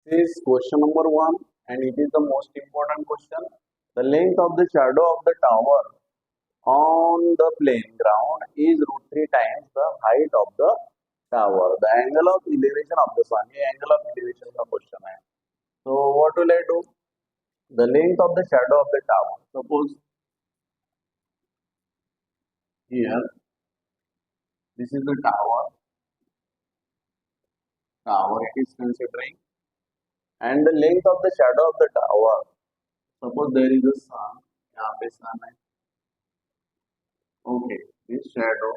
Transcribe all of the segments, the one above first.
This is question number 1 and it is the most important question. The length of the shadow of the tower on the plain ground is root 3 times the height of the tower. The angle of elevation of the sun. ये angle of elevation का question है. So what will I do? The length of the shadow of the tower. Suppose here this is the tower. Tower it is considering, and the length of the shadow of the tower. Suppose there is a sun. यहाँ पे sun है. Okay, this shadow,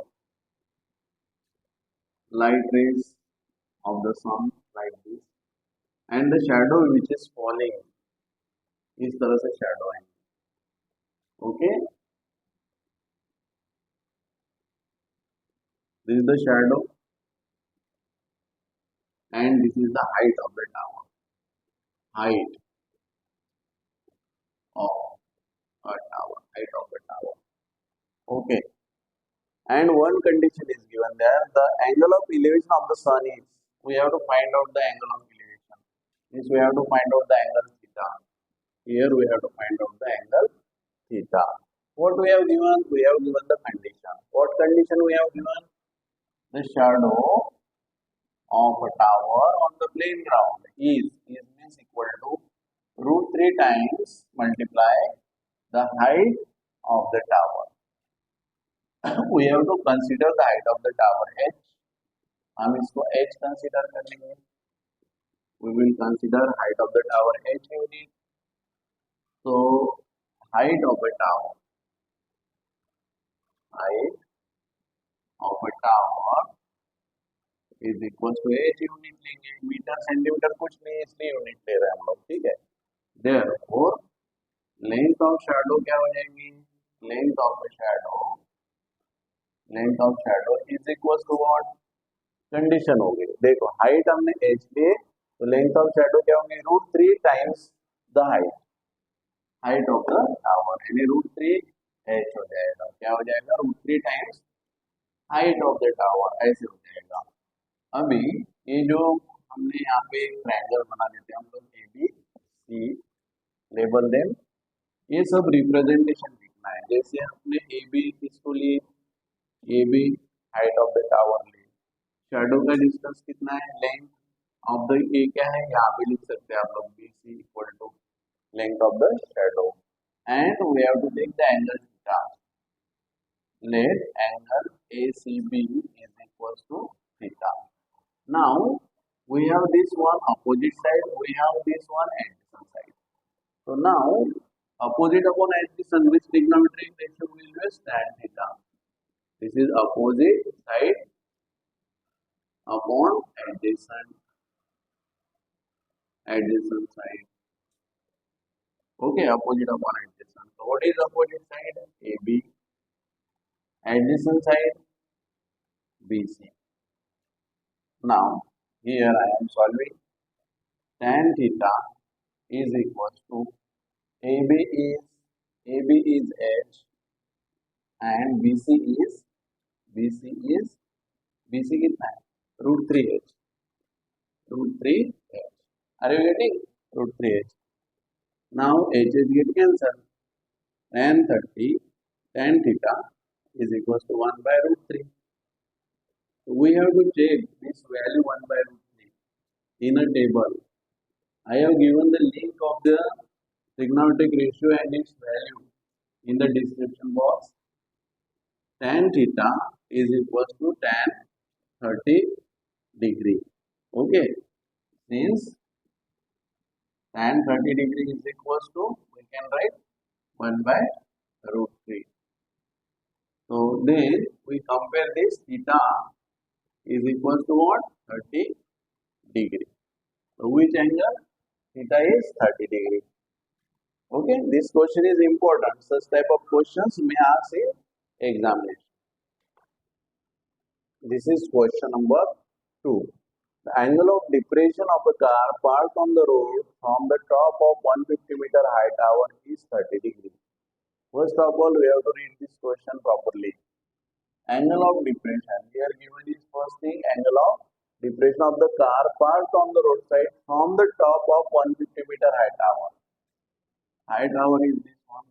light rays of the sun like this, and the shadow which is falling इस तरह से shadow है. Okay, this is the shadow and this is the height of the tower. Height of a tower. Height of the tower. Okay, and one condition is given there. The angle of elevation of the sun is. We have to find out the angle of elevation. Means we have to find out the angle theta. Here we have to find out the angle theta. What we have given? We have given the condition. What condition we have given? The shadow of a tower on the plain ground is means equal to root 3 times multiply the height of the tower. We have to consider the height of the tower h. हम इसको h consider कर लेंगे. We will consider height of the tower h unit. So height of a tower. Height of a tower is equal to h unit लेंगे. Metre centimetre कुछ नहीं, इसलिए unit ले रहे हैं हम लोग. ठीक है. Therefore length of shadow क्या हो जाएगी? Length of a shadow. Length of shadow is equal to what? Condition हो गई. देखो हाइट हमने h लिए तो लेंथ ऑफ शैडो क्या होंगे? Root 3 times the height. Height of the tower यानी रूट 3 h हो जाएगा. क्या हो जाएगा? Root 3 times height of the tower. ऐसे हो जाएगा. अभी ये जो हमने यहाँ पे ट्रायंगल बना देते हैं हम लोग A B C label them. ये सब रिप्रेजेंटेशन लिखना है. जैसे हमने ए बी किसको लिए? A B height of the tower लिए. शैडो का डिस्टेंस कितना है? लेंथ ऑफ द ए क्या है? यहाँ पे लिख सकते हैं आप लोग B C equal to length of the shadow and we have to take the angle theta. Let angle ACB is equal to theta. Now we have this one opposite side, we have this one adjacent side. So now opposite upon adjacent, which trigonometric ratio will use? Tan theta. This is opposite side upon adjacent side. Okay, opposite upon adjacent. So what is opposite side? AB. Adjacent side BC. Now here I am solving. Tan theta is equal to AB is h and BC कितना है? Root 3h. Root 3h. Are you getting? Root 3h. Now h is get cancelled. Tan 30 tan theta is equals to 1 by root 3. So we have to take this value 1 by root 3 in a table. I have given the link of the trigonometric ratio and its value in the description box. Tan theta is equals to tan 30 degree. Okay. Since tan 30 degree is equals to, we can write 1 by root 3. So then we compare this. Theta is equals to what? 30 degree. So which angle? Theta is 30 degree. Okay, this question is important. Such type of questions may ask in examination. This is question number 2. The angle of depression of a car parked on the road from the top of 150-meter high tower is 30 degree. First of all, we have to read this question properly. Angle of depression. Here given is first thing, angle of depression of the car parked on the roadside from the top of 150-meter high tower. High tower is this one,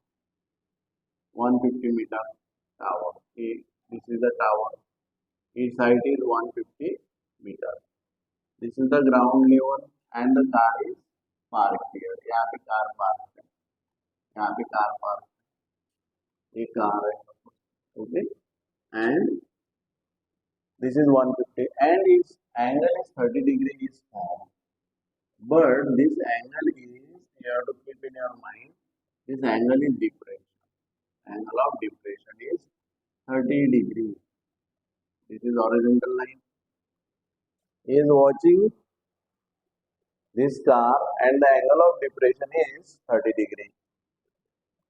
150-meter tower. Okay, this is the tower. Its height is 150 meter. This is the ground level and the car is parked here. यहाँ पे car park है. यहाँ पे car park. ये car है. Okay, and this is 150 and its angle is 30 degree is formed. But this angle is, you have to keep in your mind, this angle is depression. Angle of depression is 30 degree. This is horizontal line. He is watching this car and the angle of depression is 30 degree.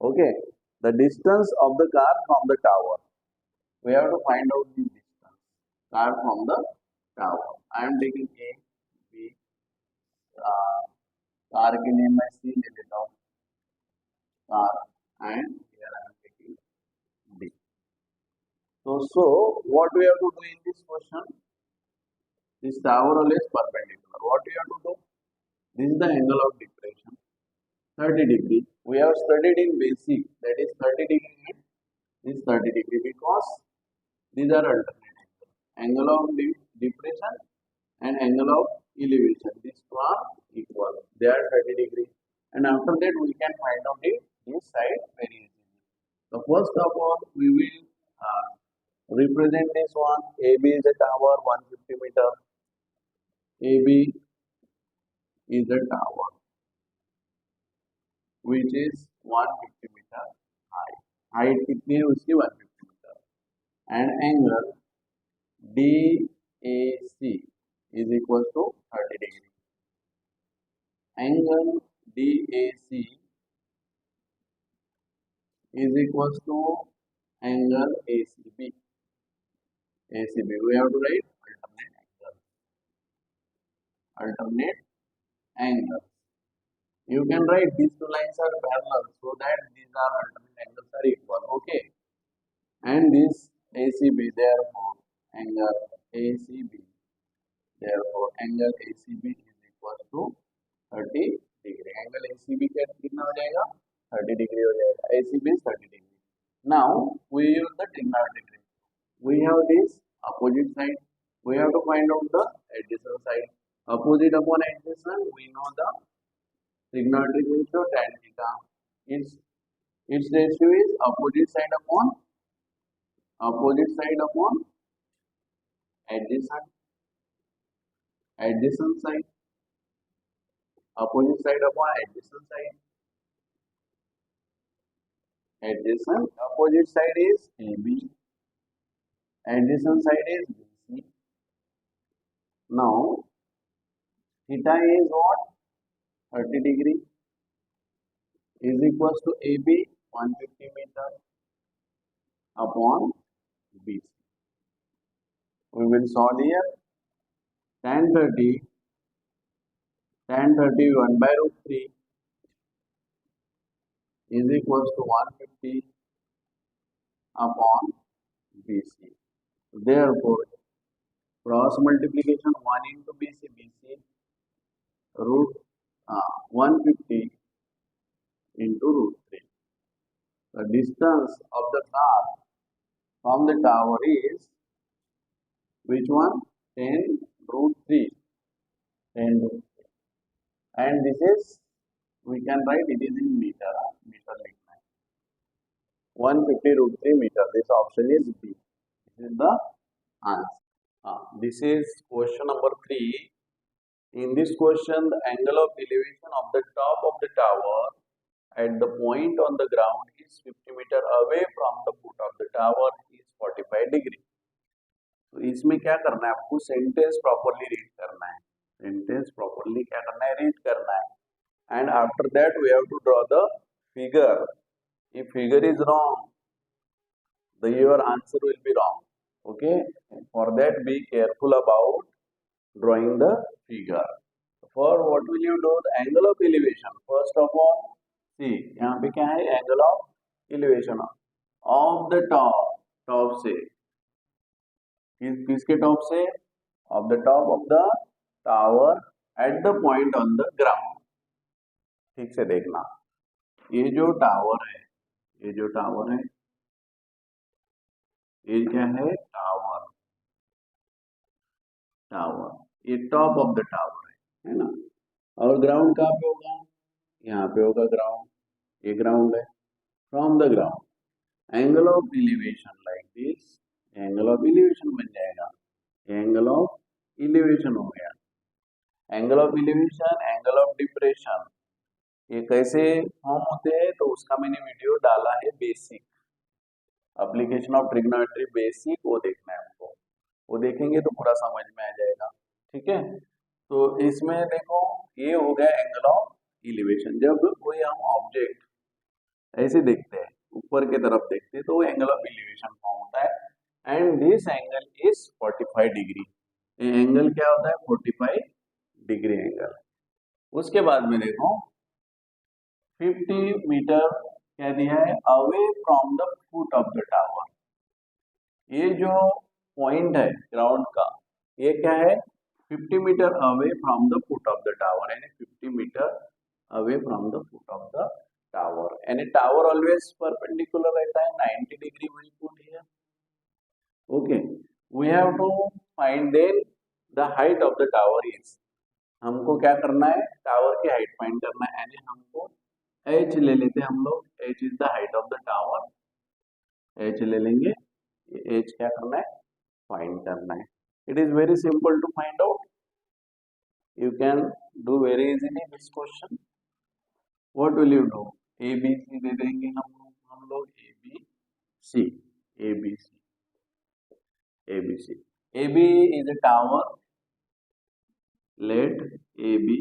Okay, the distance of the car from the tower. We have to find out the distance. Car from the tower. I am taking A, B, car के लिए मैं C ले लेता हूँ. Car and here I am taking B. So what we have to do in this question? This tower is perpendicular. What we have to do? This is the angle of depression, 30 degree. We have studied in basic, that is 30 degree and this 30 degree because these are alternate angles. Angle of depression and angle of elevation. These two are equal. They are 30 degree. And after that we can find out this side very easily. So first of all we will represent this one. AB is a tower 150 meter. AB is a tower which is 150 meter high. Height कितनी है उसकी 150 meter. And angle DAC is equal to 30 degree. Angle DAC is equal to angle ACB. ACB we have to write alternate angle. Alternate angle. You can write these two lines are parallel so that these are alternate angles are equal. Okay. And this ACB, therefore angle ACB, therefore angle ACB is equal to 30 degree. Angle ACB का कितना हो जाएगा? 30 degree हो जाएगा. ACB is 30 degree. Now we use the trigonometry. We have this opposite side. We have to find out the adjacent side. Opposite upon adjacent, we know the trigonometric ratio tan theta. Its ratio is opposite side upon adjacent side, opposite side upon adjacent side. Adjacent opposite side is AB. Adjacent side is BC. Now theta is what? 30 degree is equals to AB 150 meter upon BC. We will solve here. Tan 30 1 by root 3 is equals to 150 upon BC. Therefore, cross multiplication 1 into BC root 150 into root 3. The distance of the car from the tower is which one? 10 root 3. 10 root 3. And this is, we can write it is in meter. Meter like 150 root 3 meter. This option is B. This is the answer. This is question number 3. In this question, the angle of elevation of the top of the tower at the point on the ground is 50 meter away from the foot of the tower is 45 degree. तो इसमें क्या करना है आपको? Sentence properly read करना है. Sentence properly क्या करना है? रीड करना है. And after that we have to draw the figure. If figure is wrong, your answer will be wrong. Okay. For that, be careful about drawing the figure. For what will you do? The angle of elevation. First of all, see यहाँ पे क्या है? Angle of elevation of the top. Top से किसके top से? of the top of the tower at the point on the ground. ठीक से देखना, ये जो टावर है, ये जो टावर है, ये क्या है, टावर, टावर ये टॉप ऑफ द टावर है ना। और ग्राउंड कहाँ पे होगा, यहाँ पे होगा ग्राउंड, ये ग्राउंड है। From the ground angle of elevation like this, angle of elevation बन जाएगा, एंगल ऑफ इलिवेशन हो गया। Angle of elevation, angle of depression, ये कैसे फॉर्म होते हैं तो उसका मैंने वीडियो डाला है, basic application of trigonometry basic, वो देखना है हमको, वो देखेंगे तो पूरा समझ में आ जाएगा। ठीक है, तो इसमें देखो ये हो गया एंगल ऑफ इलिवेशन। जब कोई हम ऑब्जेक्ट ऐसे देखते हैं, ऊपर की तरफ देखते हैं, तो वो एंगल ऑफ इलिवेशन फॉर्म होता है। And this angle is 45 degree, ये एंगल क्या होता है, 45 डिग्री एंगल। उसके बाद में देखो 50 मीटर क्या दिया है, away from the foot of the tower. ये जो पॉइंट है ग्राउंड का, ये क्या है, 50 metre away from the foot of the tower, यानी 50 metre away from the foot of the tower. यानी टावर ऑलवेज परपेंडिकुलर रहता है, 90 degree will put here. Okay, we have to find then the height of the tower is, हमको क्या करना है, tower की height find करना है। यानी हमको h ले लेते हैं हम लोग, h is the height of the tower, h ले लेंगे, h क्या करना है, फाइंड करना है। It is very simple to find out, you can do very easily this question. What will you do, A B C दे देंगे हम लोग A B C, A B C, A B C. A B is a tower, let a b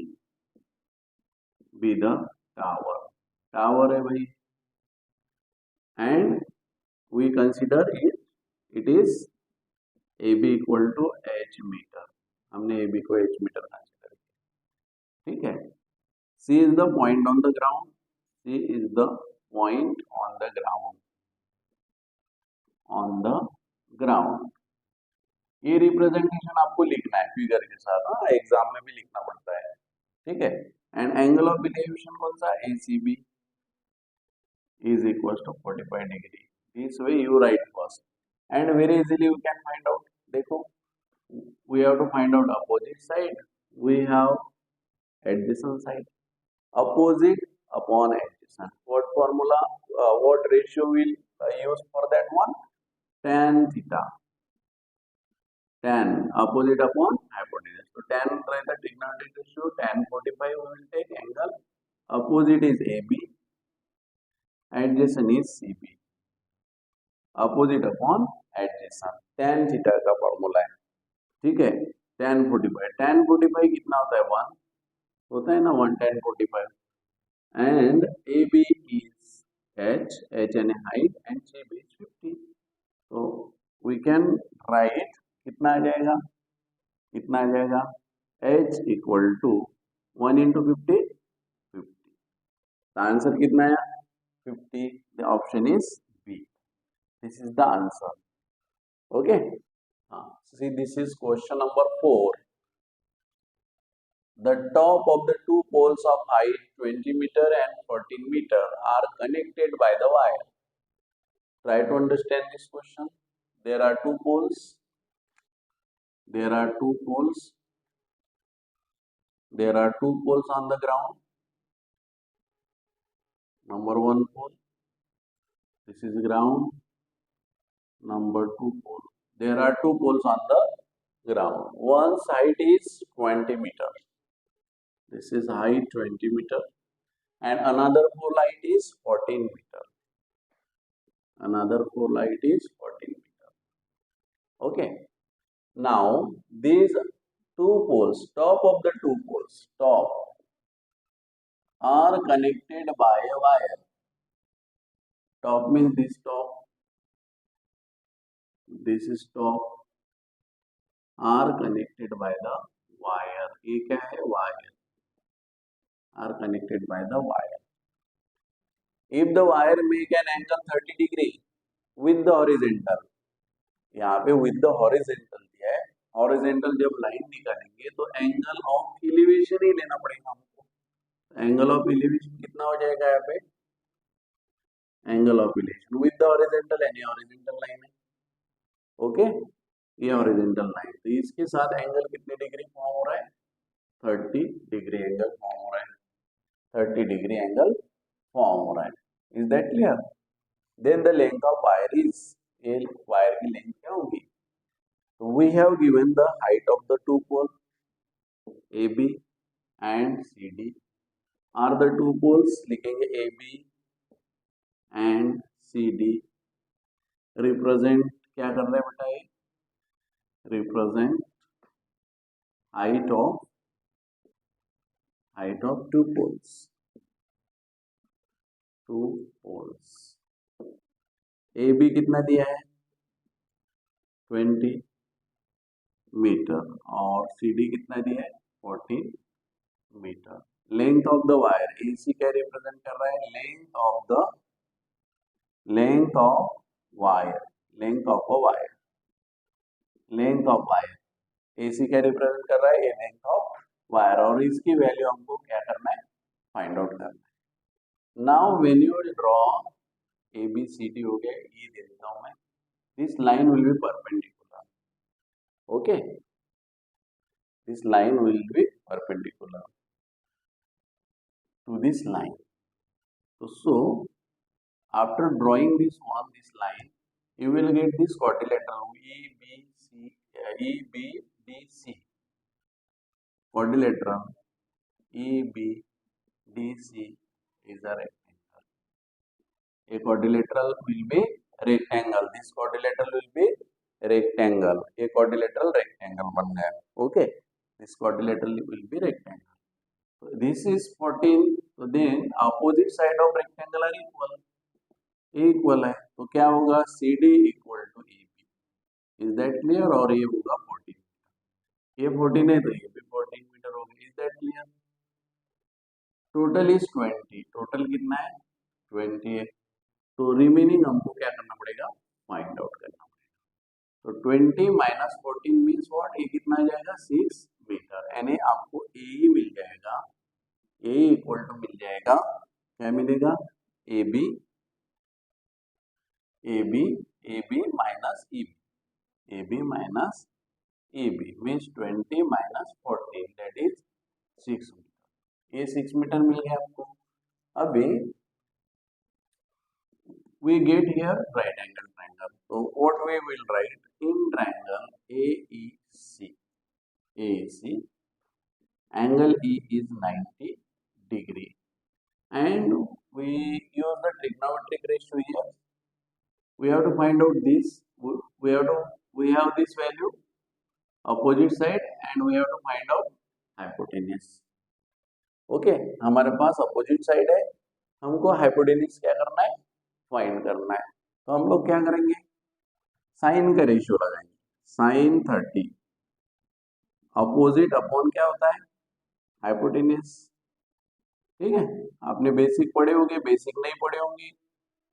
be the tower, tower है भाई, and we consider it is ab equal to h metre, हमने ab को h metre consider किया। ठीक है, c is the point on the ground, c is the point on the ground, on the ground। ये representation आपको लिखना है figure के साथ, हाँ एग्जाम में भी लिखना पड़ता है। ठीक है, एंड एंगल ऑफ इलिवेशन कौन सा, ACB is equals to 45 degree। this way you write first and very easily you can find out। देखो, we have to find out opposite side, we have adjacent side, opposite upon adjacent, what formula, what ratio will use for that one, tan theta, tan opposite upon hypotenuse, so tan रहता है trigonometric ratio, tan 45 we will take angle, opposite is AB, adjacent is CB, opposite upon adjacent, tan theta का formula है। ठीक है, tan 45, tan 45 कितना होता है, 1 होता है ना, 1 tan 45, and A B is h, h यानी हाइट, एंड CB इज 50, तो वी कैन राइट कितना आ जाएगा, कितना आ जाएगा, h equal to 1 into 50, 50, answer कितना है, 50, the option is B, this is the answer। okay, see this is question number 4। the top of the two poles of height 20 meter and 14 meter are connected by the wire। try to understand this question। there are two poles, there are two poles, there are two poles on the ground, number one pole, this is ground, number two pole, there are two poles on the ground, one's height is 20 meter, this is height 20 meter, and another pole height is 14 meter, another pole height is 14 meter। okay, now these two poles, top of the two poles, top, are connected by a wire, top means this top, this is top, are connected by the wire, ये क्या है, wire, are connected by the wire। if the wire make an angle 30 degree with the horizontal, यहाँ पे with the horizontal दिया है, horizontal जब line निकालेंगे तो एंगल ऑफ एलिवेशन ही लेना पड़ेगा हमको। एंगल ऑफ एलिवेशन कितना हो जाएगा यहाँ पे, angle of elevation with the horizontal, यानी हॉरिजॉन्टल लाइन है, ओके। ये हॉरिजॉन्टल लाइन, तो इसके साथ एंगल कितने डिग्री फॉर्म हो रहा है, 30 डिग्री एंगल फॉर्म हो रहा है, 30 डिग्री एंगल फॉर्म हो रहा है। Is that clear? Then the length of wire is, ये वायर की लेंथ क्या होगी, we have given the height of the two poles AB and CD are the two poles, लिखेंगे AB and CD represent, क्या कर रहे हैं बेटा, ये represent height of two poles, AB कितना दिया है 20 मीटर और CD कितना दिया है 14 metre. Length of the wire, AC क्या रिप्रेजेंट कर रहा है, length of the, length of wire, length of a wire, length of wire, AC क्या रिप्रेजेंट कर रहा है, ये लेंथ ऑफ वायर, और इसकी वैल्यू हमको क्या करना है, फाइंड आउट करना है। Now when you will draw ABCD, हो गया, ये दे देता हूं मैं, this line will be perpendicular, okay, this line will be perpendicular to this line. So after drawing this line, you will get this quadrilateral EBDC, quadrilateral EBDC is a rectangle. A quadrilateral will be rectangle. This quadrilateral will be rectangle. A quadrilateral rectangle बन गया, okay. This quadrilateral will be rectangle. So this is 14. So then opposite side of rectangle are equal. Equal है, तो क्या होगा, CD equal to AB, is that clear? और ये होगा 14, ये 14 है तो ये भी 14 मीटर होगा, is that clear? Total is 20, total कितना है 20 है, तो रिमेनिंग हमको क्या करना पड़ेगा, फाइंड आउट करना पड़ेगा। तो 20 माइनस 14 मीन्स व्हाट, ये कितना आ जाएगा 6 मीटर, यानी आपको ए मिल जाएगा, ए इक्वल टू मिल जाएगा, क्या मिलेगा, AB minus EB, AB minus EB means 20 minus 14, that is 6 metre, ये 6 मीटर मिल गया आपको। अभी we get here right angle triangle, so what we will write in triangle AEC, angle E is 90 degree, and we use the trigonometric ratio here. We have to find out this, we have this value opposite side and we have to find out hypotenuse, okay. हमारे पास opposite side है, हमको hypotenuse क्या करना है, find करना है, तो हम लोग क्या करेंगे, साइन का रेशियो लगाएंगे, साइन 30 अपोजिट अपॉन क्या होता है, हाइपोटेन्यूज, ठीक है। आपने बेसिक पढ़े होंगे, बेसिक नहीं पढ़े होंगे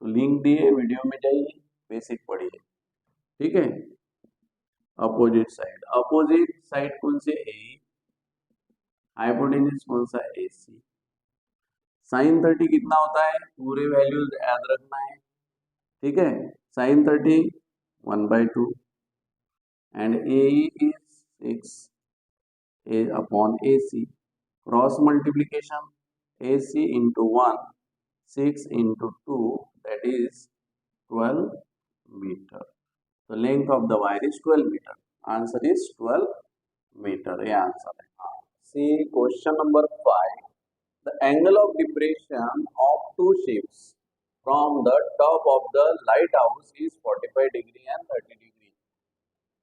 तो लिंक दिए वीडियो में जाइए, बेसिक पढ़िए, ठीक है। अपोजिट साइड कौन से, ए, हाइपोटेन्यूज कौन सा, AC। साइन 30 कितना होता है, पूरे वैल्यूज याद रखना है, ठीक है। Sine 30 1/2 and AE is 6 A upon AC, cross multiplication AC into 1, 6 into 2, that is 12 meter. The length of the wire is 12 meter. Answer is 12 meter. ये आंसर है। See question number 5. The angle of depression of two ships from the top of the lighthouse is 45 degree and 30 degree.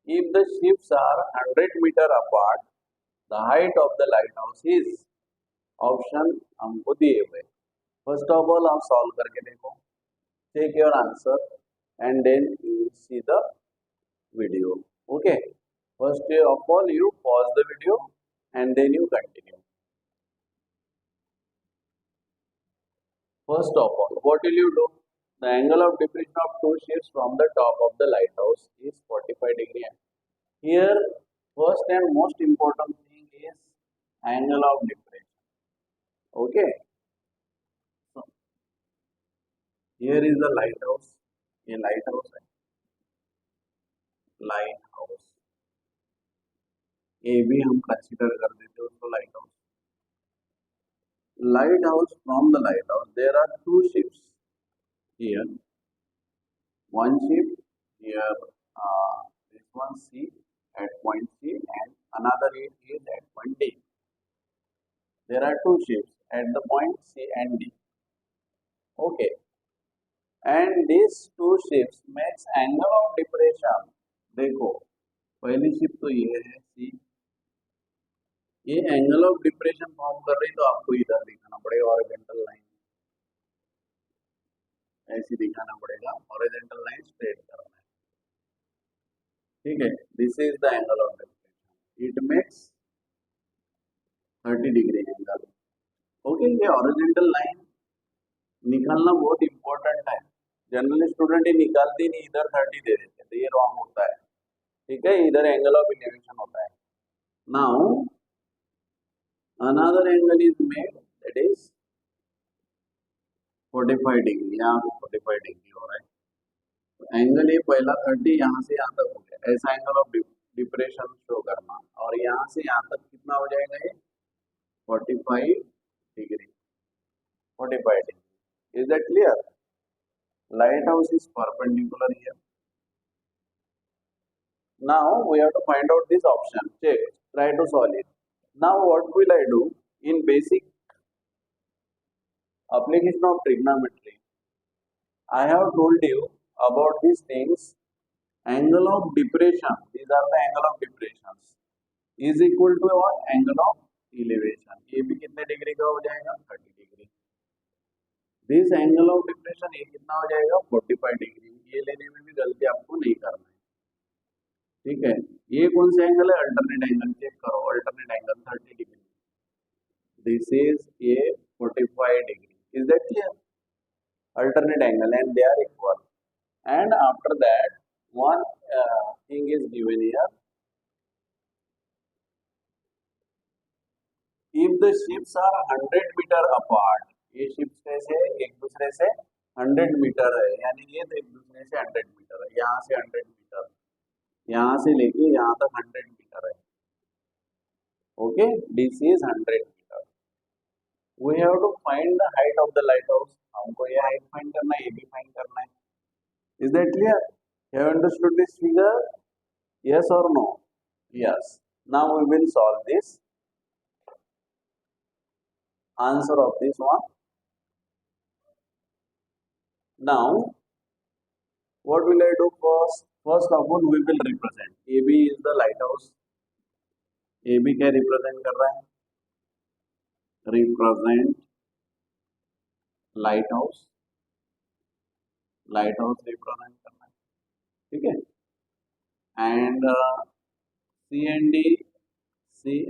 If the ships are 100 meter apart, the height of the lighthouse is, option हमको दिए हुए। First of all आप solve करके देखो, take your answer and then you see the video, okay. First of all you pause the video and then you continue. First of all, what will you do? The angle of depression of two ships from the top of the lighthouse is 45 degree. Here First and most important thing is angle of depression. Okay. So here is the lighthouse. ये lighthouse है. Lighthouse. ये भी हम consider कर देते हैं उसको lighthouse. Lighthouse, from the lighthouse there are two ships here. One ship here, this one C at point C and another is at point D. There are two ships at the point C and D. Okay. And these two ships makes angle of depression. देखो पहली ship तो ये है C, ये angle of depression form कर रही, तो आपको इधर दिखाना पड़ेगा हॉरिजॉन्टल लाइन, ऐसी दिखाना पड़ेगा, हॉरिजॉन्टल लाइन स्ट्रेट करना है, ठीक है. This is the angle of depression, it makes 30 degree angle. Okay. ये हॉरिजॉन्टल लाइन निकालना बहुत इंपॉर्टेंट है. जनरली स्टूडेंट ये निकालते नहीं, इधर 30 दे देते हैं, तो ये रॉन्ग होता है, ठीक है. इधर एंगल ऑफ इलेवेशन होता है. Now another angle is made, that is 45 degree. यहाँ 45 डिग्री हो रहा है, तो एंगल ये पहला 30 यहाँ से यहाँ तक हो गया, ऐसा एंगल ऑफ डिप्रेशन शो करना. और यहाँ से यहाँ तक कितना हो जाएगा, ये 45 degree. 45 degree. Is that clear? Light house is perpendicular here. Now we have to find out this option. Check. Try to solve it. Now what will I do? In basic application of trigonometry, I have told you about these things. Angle of depression, these are the angle of depressions, is equal to what? Angle of elevation. ये भी कितने degree का हो जाएगा? 30 degree. This angle of depression ये कितना हो जाएगा? 45 डिग्री. ये लेने में भी गलती आपको नहीं करना है, ठीक है. ये कौन सा एंगल है? Alternate angle. चेक करो, alternate angle 30 degree. This is a 45 degree. Is that clear? Alternate angle and they are equal. And after that one thing is given here. If the ships are 100 meter apart, ये ships कैसे एक दूसरे से 100 metre है, यानी ये तो एक दूसरे से 100 मीटर है, यहाँ से 100 मीटर, यहाँ से लेके यहाँ तक 100 मीटर है. Okay. This is 100 metre. We have to find the height of the lighthouse. हमको ये हाइट फाइंड करना है, ये भी फाइंड करना है. Is that clear? Have you understood this figure? Yes or no? Yes. Now we will solve this. Answer of this one. Now, what will I do first? First of all, we will represent. AB is the lighthouse. AB क्या represent कर रहा है? Represent lighthouse. Lighthouse represent करना है, ठीक है. And C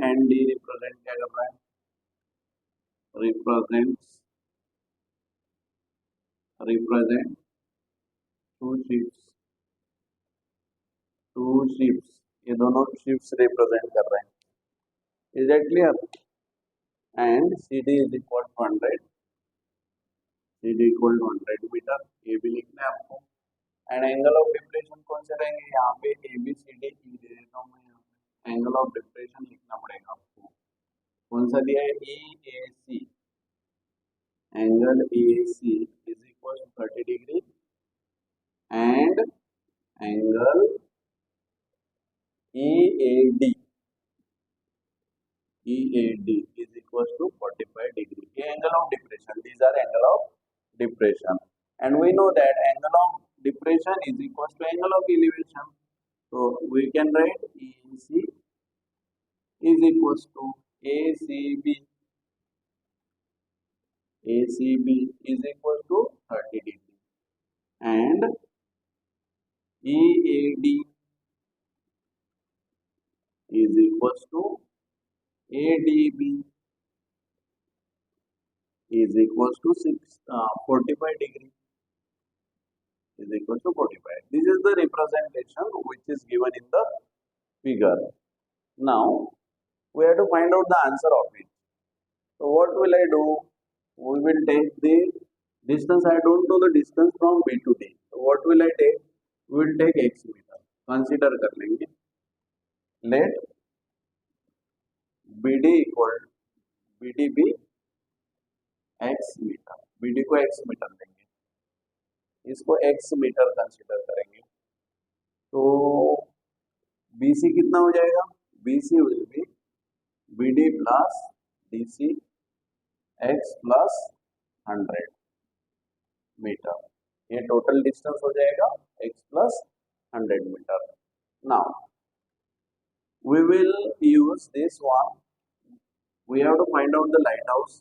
and D represent क्या कर रहा है? Represent two ships. ये दोनों शिप्स रिप्रेजेंट कर रहे हैं. Is that clear? And C D is equal to 100. C D equal to 100 metre. ये भी लिखना है आपको. एंड एंगल ऑफ डिप्रेशन कौन से रहेंगे? यहाँ पे ए बी सी डी ई दे देता हूँ मैं. यहाँ पे एंगल ऑफ डिप्रेशन लिखना पड़ेगा आपको. कौन सा दिया है? E A C. Angle E A C is equal to 30 degree and angle E A D is equal to 45 degree. ये angle of depression. These are angle of depression. And we know that angle of depression is equal to angle of elevation. So we can write EC is equal to ACB. ACB is equal to 30 degree and EAD is equal to ADB is equal to 45 degree. Is equal to 45. This is the representation which is given in the figure. Now we have to find out the answer of it. So what will I do? We will take the distance. I don't know the distance from B to D. So what will I take? We will take x meter. Consider कर लेंगे. Let BD equal BD be x meter. BD को x metre लेंगे. इसको x metre consider करेंगे. तो BC कितना हो जाएगा? BC will be BD plus DC x plus 100 metre. ये टोटल डिस्टेंस हो जाएगा x plus 100 metre. Now we will use this one. We have to find out the lighthouse.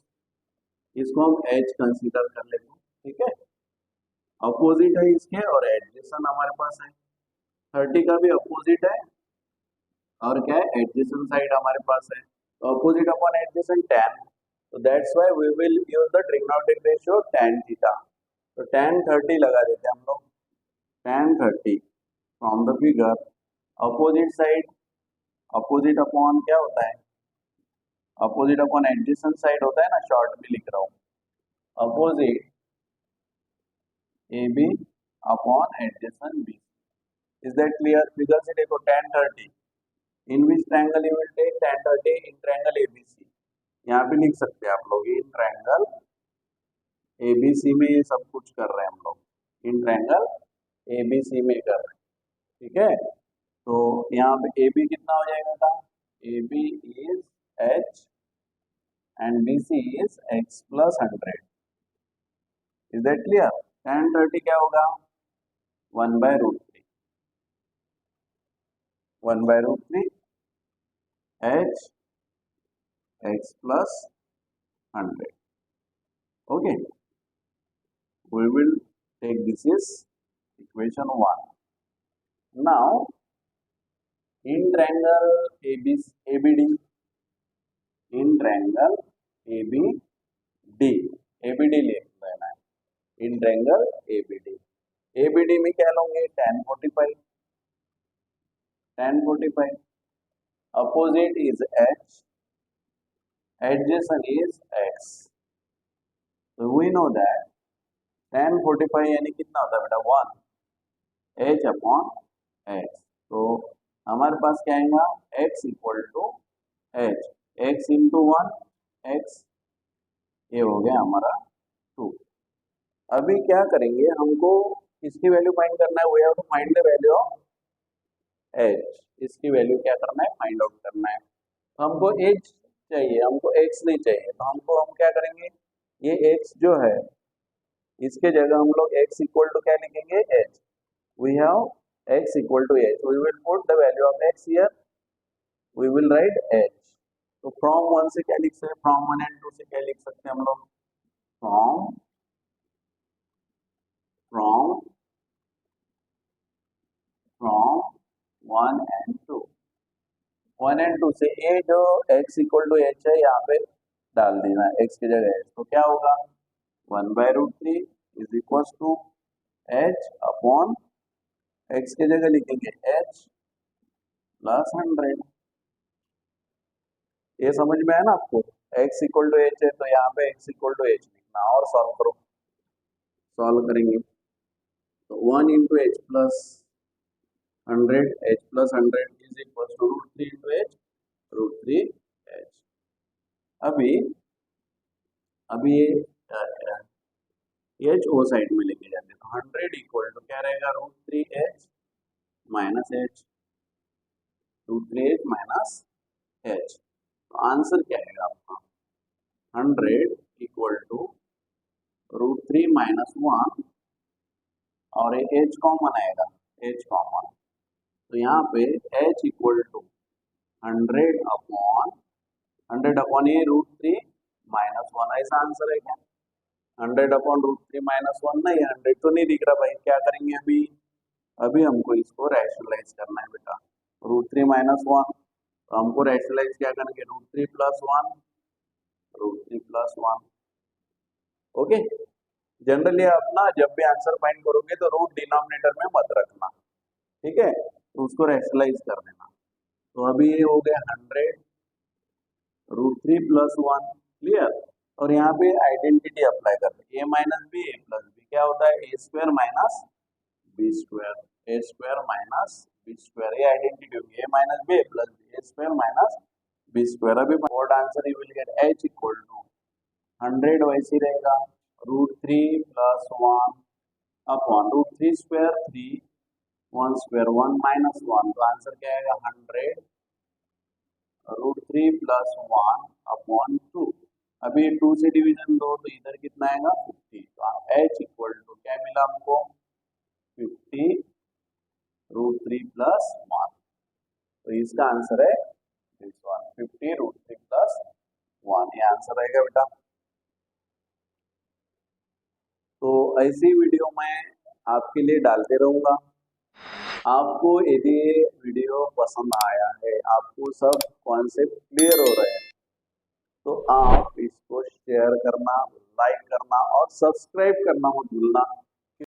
इसको हम h कंसीडर कर लेते हैं. ठीक है, अपोजिट है इसके और एडजेसेंट हमारे पास है. 30 का भी अपोजिट है और क्या है, एडजेसेंट साइड हमारे पास है. तो अपोजिट अपॉन एडजेसेंट tan. तो that's why we will use the trigonometric ratio tan theta. तो tan 30 लगा देते हैं हम लोग. tan 30 from the figure. Opposite side, opposite upon क्या होता है, अपोजिट अपॉन एडजेसेंट साइड होता है ना, शॉर्ट में लिख रहा हूँ. Opposite AB upon adjacent BC. Is that clear? Figure से देखो tan 30 in which triangle you will take tan 30 in triangle ABC. यहाँ पे लिख सकते हैं आप लोग इन ट्रायंगल ABC में. ये सब कुछ कर रहे हैं हम लोग इन ट्रायंगल ABC में कर रहे हैं. ठीक है, तो यहाँ पे AB कितना हो जाएगा था? AB is H and BC is x plus 100. Is that clear? tan 30 क्या होगा? 1 by root 3. 1 by root 3 H x plus 100. Okay. We will take this is equation 1. Now in triangle ABD, in triangle ABD, ABD ले लेना है. In triangle ABD, ABD में क्या लोगे? tan 45. tan 45 opposite is H, adjacent is x. So we know that tan 45 यानी कितना होता है बेटा? 1 H अपॉन x. तो हमारे पास क्या आएगा? x equal to H, x into 1 x. ये हो गया हमारा 2. अभी क्या करेंगे, हमको इसकी वैल्यू फाइंड करना है. We have to find the value of h. इसकी वैल्यू क्या करना है? फाइंड आउट करना है. तो हमको h चाहिए, हमको x नहीं चाहिए. तो हम क्या करेंगे, ये x जो है इसके जगह हम लोग x इक्वल टू क्या लिखेंगे? h. We have x equal to h. We will put the value of x here. We will write h. तो फ्रॉम 1 से क्या लिख सकते हैं? फ्रॉम 1 and 2 से क्या लिख सकते हैं हम लोग? From 1 and 2. 1 and 2 से a जो x इक्वल टू h है यहाँ पे डाल देना, x की जगह h. तो क्या होगा? 1 by root 3 is equal to h upon x की जगह लिखेंगे h प्लस 100. ये समझ में है ना आपको? x इक्वल टू h है तो यहाँ पे x इक्वल टू h लिखना और सॉल्व करो. सॉल्व करेंगे तो 1 into h plus 100, h plus 100 is equal to root 3 into h, root 3 h. अभी ये h ओ साइड में लेके जाते हैं. तो 100 इक्वल टू क्या रहेगा? Root 3h minus h. Root 3h minus h. तो आंसर क्या आएगा आपका? 100 इक्वल टू रूट 3 माइनस 1 और h कॉमन आएगा, h कॉमन. तो यहाँ पे h इक्वल टू 100 अपॉन ये रूट 3 माइनस 1. ऐसा आंसर है क्या? 100 अपॉन रूट 3 माइनस 1 ना, ये 100 तो नहीं दिख रहा भाई. क्या करेंगे अभी हमको इसको रैशनलाइज करना है बेटा. रूट 3 माइनस 1 तो हमको रैशनलाइज क्या करेंगे? Root 3 plus 1, root 3 plus 1. Okay. Generally आप ना जब भी आंसर फाइंड करोगे तो रूट डिनोमिनेटर में मत रखना. ठीक है, तो उसको रैशनलाइज कर देना. तो अभी ये हो गया 100√3+1, क्लियर। और यहाँ पे आइडेंटिटी अप्लाई करते हैं, a-b a+b क्या होता है, a² - b², ये आइडेंटिटी होगी, a-b a+b, अभी board answer you will get h equal to 100 वैसे ही रहेगा, √3+1 अपॉन √3² 3, 1² 1 -1, तो आंसर क्या आएगा 100√3+1 अपॉन 2। अभी 2 से डिवीजन दो तो इधर कितना आएगा 50, तो h इक्वल टू क्या मिला हमको 50√3+1, तो इसका आंसर है दिस वन 50√3+1, ये आंसर रहेगा बेटा। तो ऐसी वीडियो मैं आपके लिए डालते रहूंगा। आपको यदि ये वीडियो पसंद आया है, आपको सब कॉन्सेप्ट क्लियर हो रहे हैं, तो आप इसको शेयर करना, लाइक करना और सब्सक्राइब करना मत भूलना।